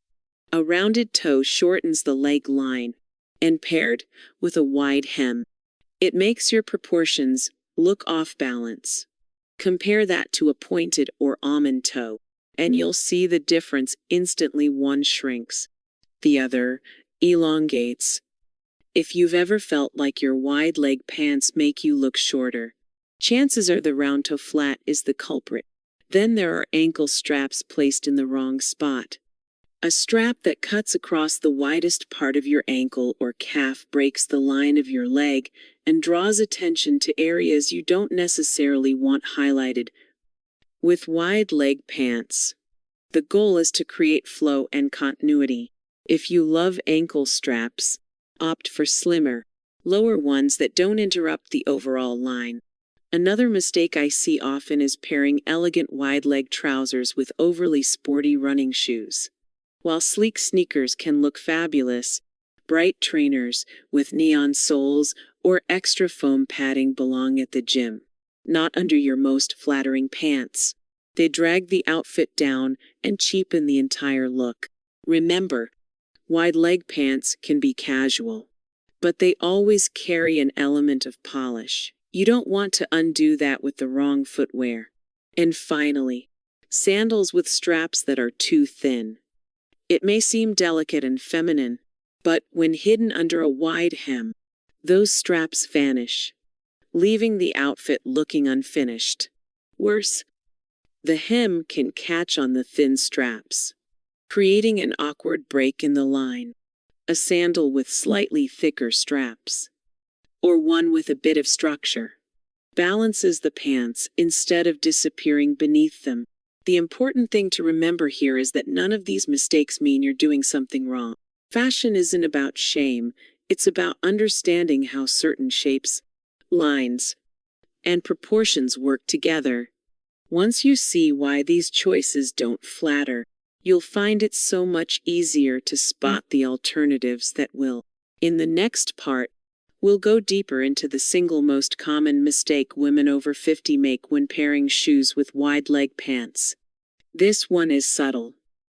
A rounded toe shortens the leg line, and paired with a wide hem, it makes your proportions look off balance. Compare that to a pointed or almond toe, and you'll see the difference instantly. One shrinks, the other elongates. If you've ever felt like your wide-leg pants make you look shorter, chances are the round toe flat is the culprit. Then there are ankle straps placed in the wrong spot. A strap that cuts across the widest part of your ankle or calf breaks the line of your leg and draws attention to areas you don't necessarily want highlighted. With wide-leg pants, the goal is to create flow and continuity. If you love ankle straps, opt for slimmer, lower ones that don't interrupt the overall line. Another mistake I see often is pairing elegant wide-leg trousers with overly sporty running shoes. While sleek sneakers can look fabulous, bright trainers with neon soles or extra foam padding belong at the gym, not under your most flattering pants. They drag the outfit down and cheapen the entire look. Remember, wide-leg pants can be casual, but they always carry an element of polish. You don't want to undo that with the wrong footwear. And finally, sandals with straps that are too thin. It may seem delicate and feminine, but when hidden under a wide hem, those straps vanish, leaving the outfit looking unfinished. Worse, the hem can catch on the thin straps, creating an awkward break in the line. A sandal with slightly thicker straps, or one with a bit of structure, balances the pants instead of disappearing beneath them. The important thing to remember here is that none of these mistakes mean you're doing something wrong. Fashion isn't about shame, it's about understanding how certain shapes, lines, and proportions work together. Once you see why these choices don't flatter, you'll find it so much easier to spot the alternatives that will. In the next part, we'll go deeper into the single most common mistake women over 50 make when pairing shoes with wide-leg pants. This one is subtle,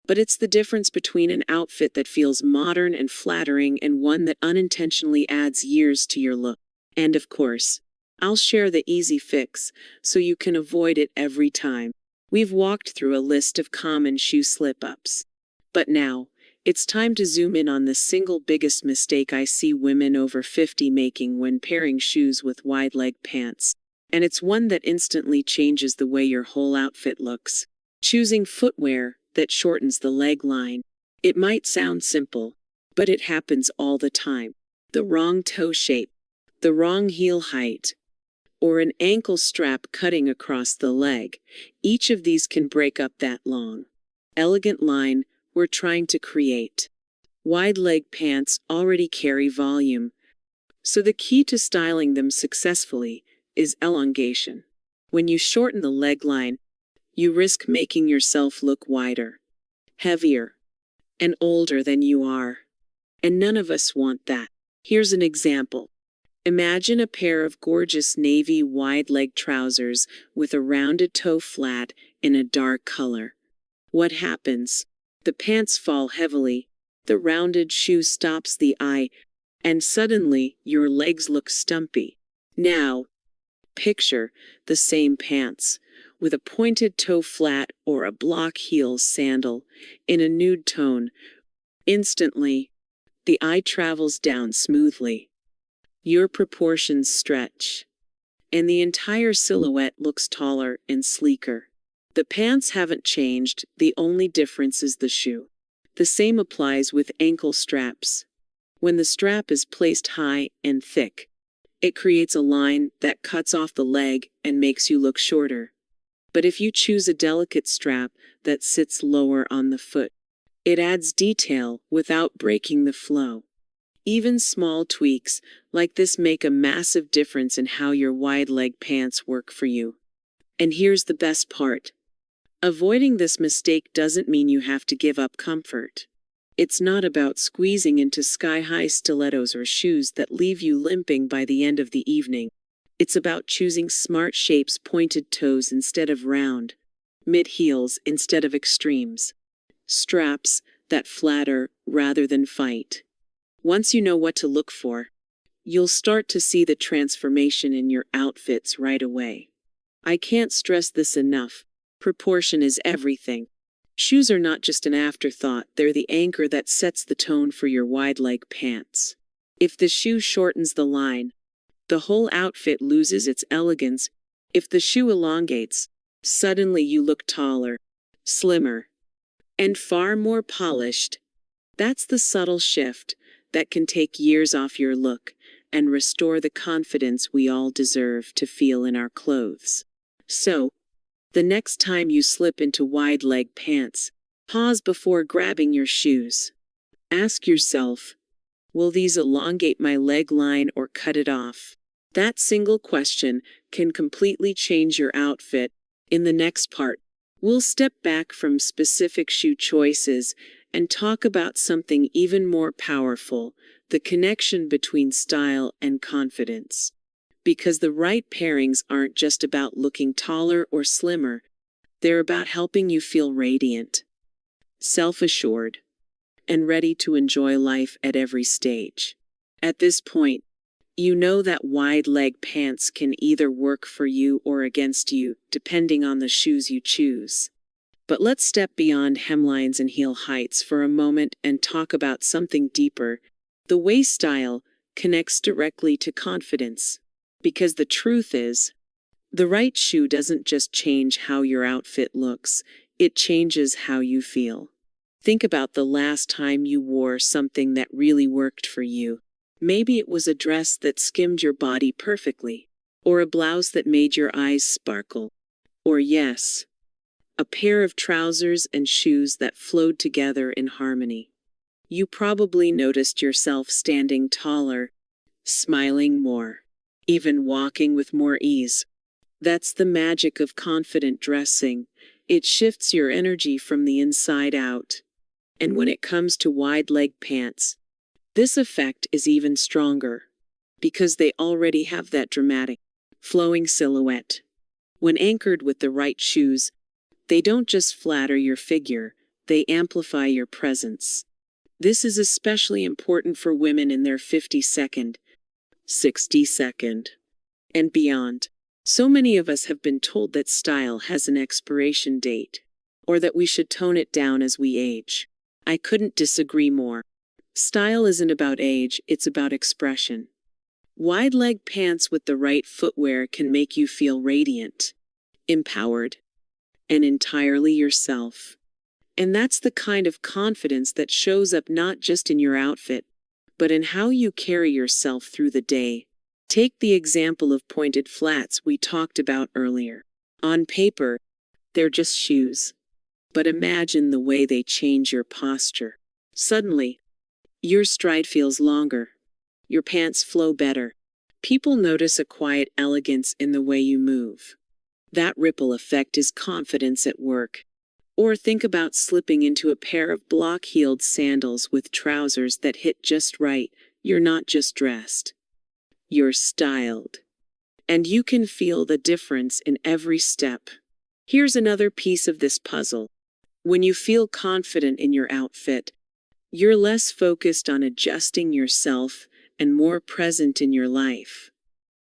but it's the difference between an outfit that feels modern and flattering and one that unintentionally adds years to your look. And of course, I'll share the easy fix so you can avoid it every time. We've walked through a list of common shoe slip-ups. But now, It's time to zoom in on the single biggest mistake I see women over 50 making when pairing shoes with wide leg pants. And it's one that instantly changes the way your whole outfit looks. Choosing footwear that shortens the leg line. It might sound simple, but it happens all the time. The wrong toe shape, the wrong heel height, or an ankle strap cutting across the leg. Each of these can break up that long, elegant line we're trying to create. Wide leg pants already carry volume, so the key to styling them successfully is elongation. When you shorten the leg line, you risk making yourself look wider, heavier, and older than you are. And none of us want that. Here's an example. Imagine a pair of gorgeous navy wide-leg trousers with a rounded toe flat in a dark color. What happens? The pants fall heavily, the rounded shoe stops the eye, and suddenly your legs look stumpy. Now, picture the same pants, with a pointed toe flat or a block heel sandal in a nude tone. Instantly, the eye travels down smoothly. Your proportions stretch, and the entire silhouette looks taller and sleeker. The pants haven't changed, the only difference is the shoe. The same applies with ankle straps. When the strap is placed high and thick, it creates a line that cuts off the leg and makes you look shorter. But if you choose a delicate strap that sits lower on the foot, it adds detail without breaking the flow. Even small tweaks like this make a massive difference in how your wide leg pants work for you. And here's the best part. Avoiding this mistake doesn't mean you have to give up comfort. It's not about squeezing into sky-high stilettos or shoes that leave you limping by the end of the evening. It's about choosing smart shapes, pointed toes instead of round, mid-heels instead of extremes, straps that flatter rather than fight. Once you know what to look for, you'll start to see the transformation in your outfits right away. I can't stress this enough. Proportion is everything. Shoes are not just an afterthought, they're the anchor that sets the tone for your wide leg pants. If the shoe shortens the line, the whole outfit loses its elegance. If the shoe elongates, suddenly you look taller, slimmer, and far more polished. That's the subtle shift that can take years off your look and restore the confidence we all deserve to feel in our clothes. So, the next time you slip into wide leg pants, pause before grabbing your shoes. Ask yourself, will these elongate my leg line or cut it off? That single question can completely change your outfit. In the next part, we'll step back from specific shoe choices and talk about something even more powerful, the connection between style and confidence. Because the right pairings aren't just about looking taller or slimmer, they're about helping you feel radiant, self-assured, and ready to enjoy life at every stage. At this point, you know that wide leg pants can either work for you or against you, depending on the shoes you choose. But let's step beyond hemlines and heel heights for a moment and talk about something deeper. The way style connects directly to confidence. Because the truth is, the right shoe doesn't just change how your outfit looks, it changes how you feel. Think about the last time you wore something that really worked for you. Maybe it was a dress that skimmed your body perfectly, or a blouse that made your eyes sparkle, or yes, a pair of trousers and shoes that flowed together in harmony. You probably noticed yourself standing taller, smiling more, even walking with more ease. That's the magic of confident dressing. It shifts your energy from the inside out. And when it comes to wide leg pants, this effect is even stronger, because they already have that dramatic, flowing silhouette. When anchored with the right shoes, they don't just flatter your figure, they amplify your presence. This is especially important for women in their 52nd, 62nd, and beyond. So many of us have been told that style has an expiration date, or that we should tone it down as we age. I couldn't disagree more. Style isn't about age, it's about expression. Wide-leg pants with the right footwear can make you feel radiant, empowered, and entirely yourself. And that's the kind of confidence that shows up not just in your outfit, but in how you carry yourself through the day. Take the example of pointed flats we talked about earlier. On paper, they're just shoes. But imagine the way they change your posture. Suddenly, your stride feels longer. Your pants flow better. People notice a quiet elegance in the way you move. That ripple effect is confidence at work. Or think about slipping into a pair of block-heeled sandals with trousers that hit just right. You're not just dressed. You're styled. And you can feel the difference in every step. Here's another piece of this puzzle. When you feel confident in your outfit, you're less focused on adjusting yourself and more present in your life.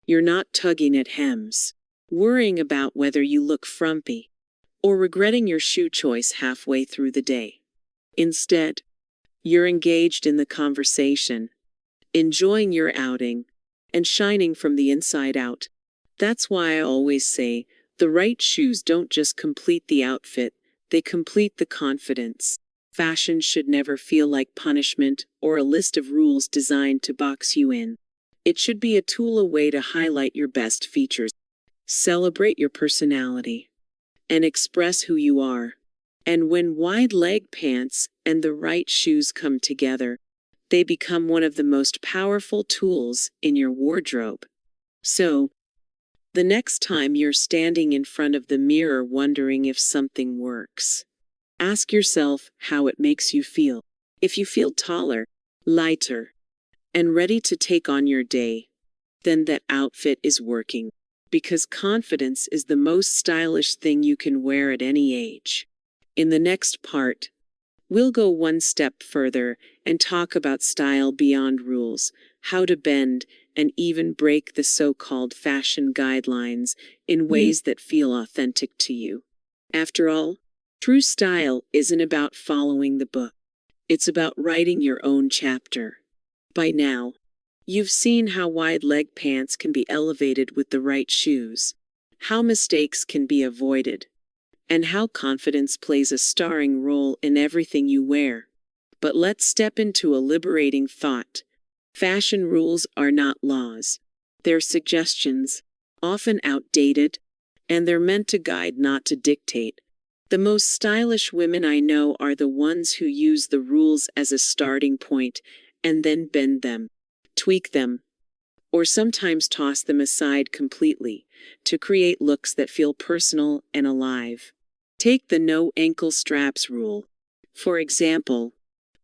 You're not tugging at hems, worrying about whether you look frumpy, or regretting your shoe choice halfway through the day. Instead, you're engaged in the conversation, enjoying your outing, and shining from the inside out. That's why I always say, the right shoes don't just complete the outfit, they complete the confidence. Fashion should never feel like punishment or a list of rules designed to box you in. It should be a tool, a way to highlight your best features, celebrate your personality, and express who you are. And when wide-leg pants and the right shoes come together, they become one of the most powerful tools in your wardrobe. So, the next time you're standing in front of the mirror wondering if something works, ask yourself how it makes you feel. If you feel taller, lighter, and ready to take on your day, then that outfit is working. Because confidence is the most stylish thing you can wear at any age. In the next part, we'll go one step further and talk about style beyond rules, how to bend and even break the so-called fashion guidelines in ways that feel authentic to you. After all, true style isn't about following the book. It's about writing your own chapter. By now, you've seen how wide-leg pants can be elevated with the right shoes, how mistakes can be avoided, and how confidence plays a starring role in everything you wear. But let's step into a liberating thought. Fashion rules are not laws. They're suggestions, often outdated, and they're meant to guide, not to dictate. The most stylish women I know are the ones who use the rules as a starting point and then bend them, tweak them, or sometimes toss them aside completely to create looks that feel personal and alive. Take the no ankle straps rule. For example,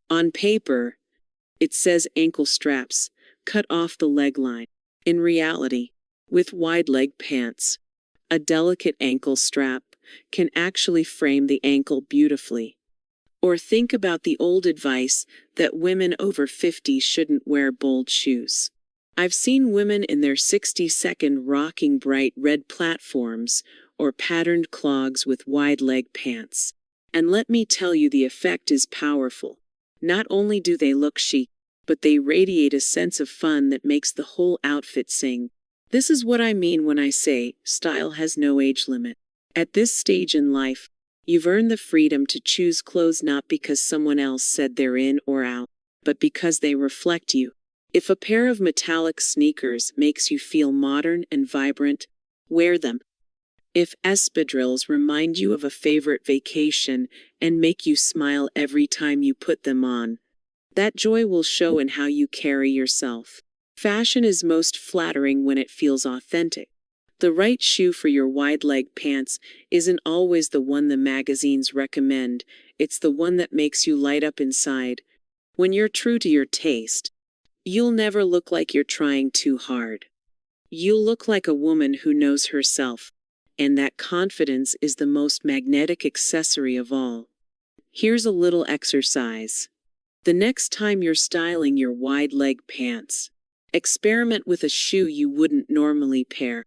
on paper, it says ankle straps cut off the leg line. In reality, with wide leg pants, a delicate ankle strap can actually frame the ankle beautifully. Or think about the old advice that women over 50 shouldn't wear bold shoes. I've seen women in their 60-second rocking bright red platforms or patterned clogs with wide-leg pants. And let me tell you, the effect is powerful. Not only do they look chic, but they radiate a sense of fun that makes the whole outfit sing. This is what I mean when I say style has no age limit. At this stage in life, you've earned the freedom to choose clothes not because someone else said they're in or out, but because they reflect you. If a pair of metallic sneakers makes you feel modern and vibrant, wear them. If espadrilles remind you of a favorite vacation and make you smile every time you put them on, that joy will show in how you carry yourself. Fashion is most flattering when it feels authentic. The right shoe for your wide-leg pants isn't always the one the magazines recommend, it's the one that makes you light up inside. When you're true to your taste, you'll never look like you're trying too hard. You'll look like a woman who knows herself, and that confidence is the most magnetic accessory of all. Here's a little exercise. The next time you're styling your wide-leg pants, experiment with a shoe you wouldn't normally pair.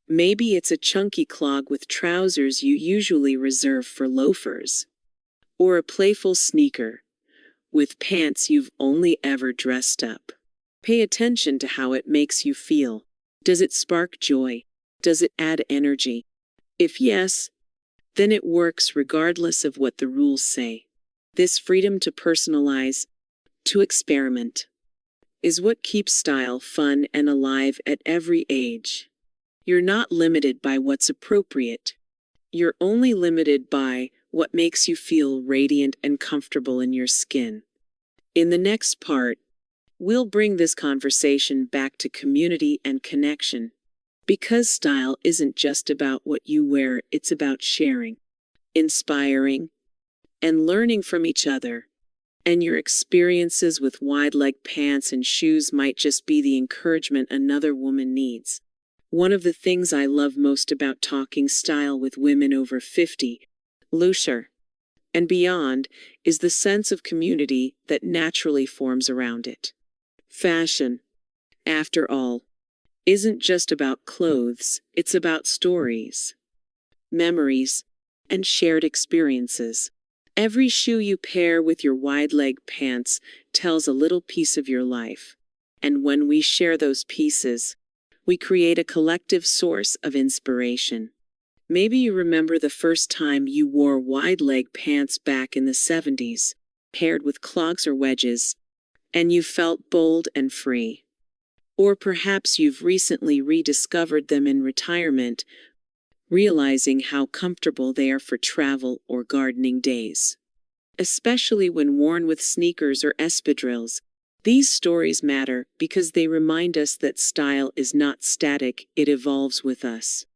Maybe it's a chunky clog with trousers you usually reserve for loafers. Or a playful sneaker, with pants you've only ever dressed up. Pay attention to how it makes you feel. Does it spark joy? Does it add energy? If yes, then it works regardless of what the rules say. This freedom to personalize, to experiment, is what keeps style fun and alive at every age. You're not limited by what's appropriate. You're only limited by what makes you feel radiant and comfortable in your skin. In the next part, we'll bring this conversation back to community and connection. Because style isn't just about what you wear, it's about sharing, inspiring, and learning from each other. And your experiences with wide-leg pants and shoes might just be the encouragement another woman needs. One of the things I love most about talking style with women over 50, looser, and beyond, is the sense of community that naturally forms around it. Fashion, after all, isn't just about clothes, it's about stories, memories, and shared experiences. Every shoe you pair with your wide-leg pants tells a little piece of your life. And when we share those pieces, we create a collective source of inspiration. Maybe you remember the first time you wore wide-leg pants back in the 70s, paired with clogs or wedges, and you felt bold and free. Or perhaps you've recently rediscovered them in retirement, realizing how comfortable they are for travel or gardening days. Especially when worn with sneakers or espadrilles, these stories matter because they remind us that style is not static, it evolves with us.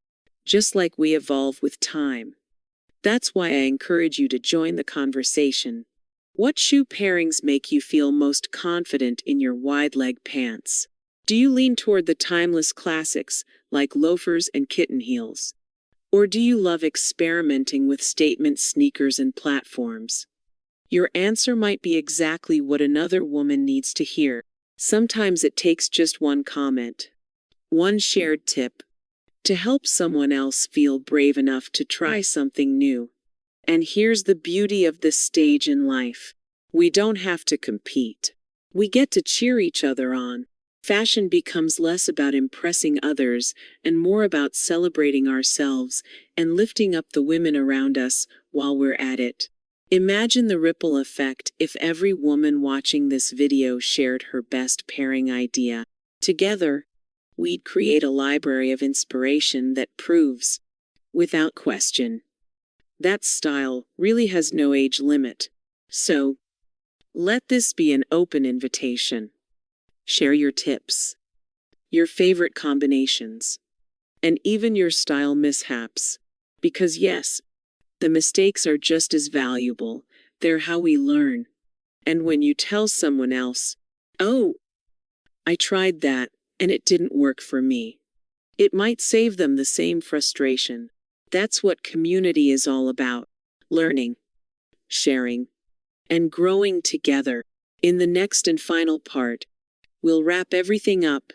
Just like we evolve with time. That's why I encourage you to join the conversation. What shoe pairings make you feel most confident in your wide-leg pants? Do you lean toward the timeless classics like loafers and kitten heels? Or do you love experimenting with statement sneakers and platforms? Your answer might be exactly what another woman needs to hear. Sometimes it takes just one comment, one shared tip, to help someone else feel brave enough to try something new. And here's the beauty of this stage in life. We don't have to compete. We get to cheer each other on. Fashion becomes less about impressing others and more about celebrating ourselves and lifting up the women around us while we're at it. Imagine the ripple effect if every woman watching this video shared her best pairing idea. Together, we'd create a library of inspiration that proves, without question, that style really has no age limit. So, let this be an open invitation. Share your tips, your favorite combinations, and even your style mishaps. Because yes, the mistakes are just as valuable. They're how we learn. And when you tell someone else, "Oh, I tried that, and it didn't work for me," it might save them the same frustration. That's what community is all about. Learning, sharing, and growing together. In the next and final part, we'll wrap everything up.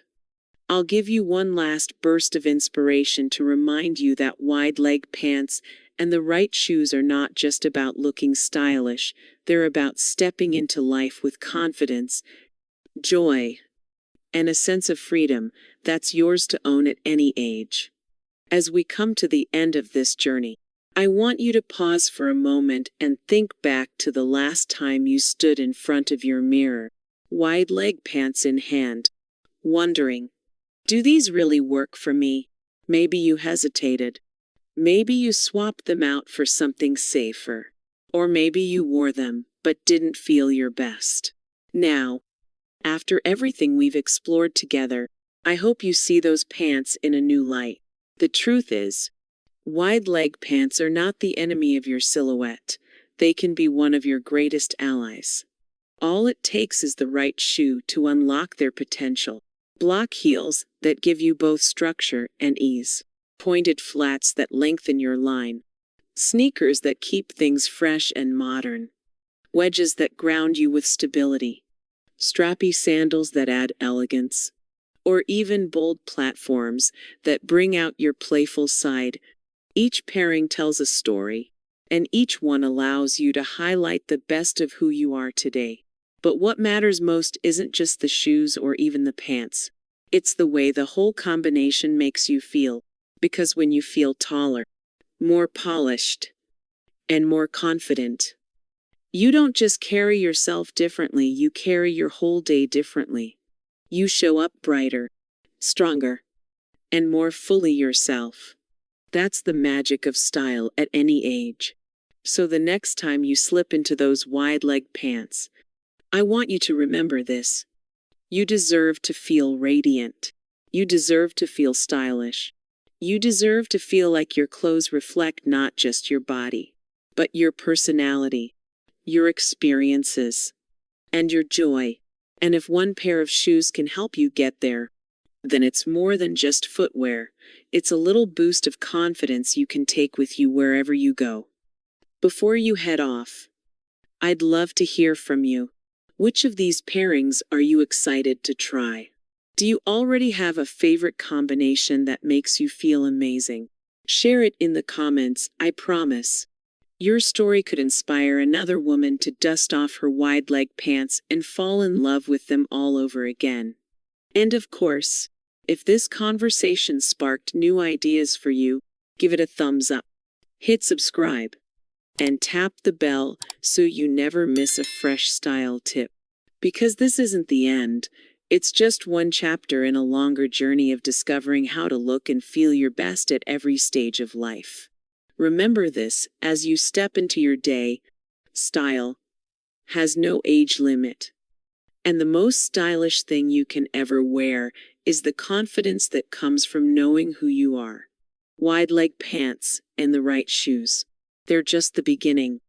I'll give you one last burst of inspiration to remind you that wide-leg pants and the right shoes are not just about looking stylish, they're about stepping into life with confidence, joy, and a sense of freedom that's yours to own at any age. As we come to the end of this journey, I want you to pause for a moment and think back to the last time you stood in front of your mirror, wide-leg pants in hand, wondering, do these really work for me? Maybe you hesitated. Maybe you swapped them out for something safer. Or maybe you wore them, but didn't feel your best. Now, after everything we've explored together, I hope you see those pants in a new light. The truth is, wide-leg pants are not the enemy of your silhouette. They can be one of your greatest allies. All it takes is the right shoe to unlock their potential. Block heels that give you both structure and ease. Pointed flats that lengthen your line. Sneakers that keep things fresh and modern. Wedges that ground you with stability. Strappy sandals that add elegance. Or even bold platforms that bring out your playful side. Each pairing tells a story, and each one allows you to highlight the best of who you are today. But what matters most isn't just the shoes or even the pants. It's the way the whole combination makes you feel. Because when you feel taller, more polished, and more confident, you don't just carry yourself differently, you carry your whole day differently. You show up brighter, stronger, and more fully yourself. That's the magic of style at any age. So the next time you slip into those wide-leg pants, I want you to remember this. You deserve to feel radiant. You deserve to feel stylish. You deserve to feel like your clothes reflect not just your body, but your personality, your experiences, and your joy. And if one pair of shoes can help you get there, then it's more than just footwear. It's a little boost of confidence you can take with you wherever you go. Before you head off, I'd love to hear from you. Which of these pairings are you excited to try? Do you already have a favorite combination that makes you feel amazing? Share it in the comments, I promise. Your story could inspire another woman to dust off her wide-leg pants and fall in love with them all over again. And of course, if this conversation sparked new ideas for you, give it a thumbs up, hit subscribe, and tap the bell so you never miss a fresh style tip. Because this isn't the end, it's just one chapter in a longer journey of discovering how to look and feel your best at every stage of life. Remember this as you step into your day: style has no age limit. And the most stylish thing you can ever wear is the confidence that comes from knowing who you are. Wide leg pants and the right shoes. They're just the beginning.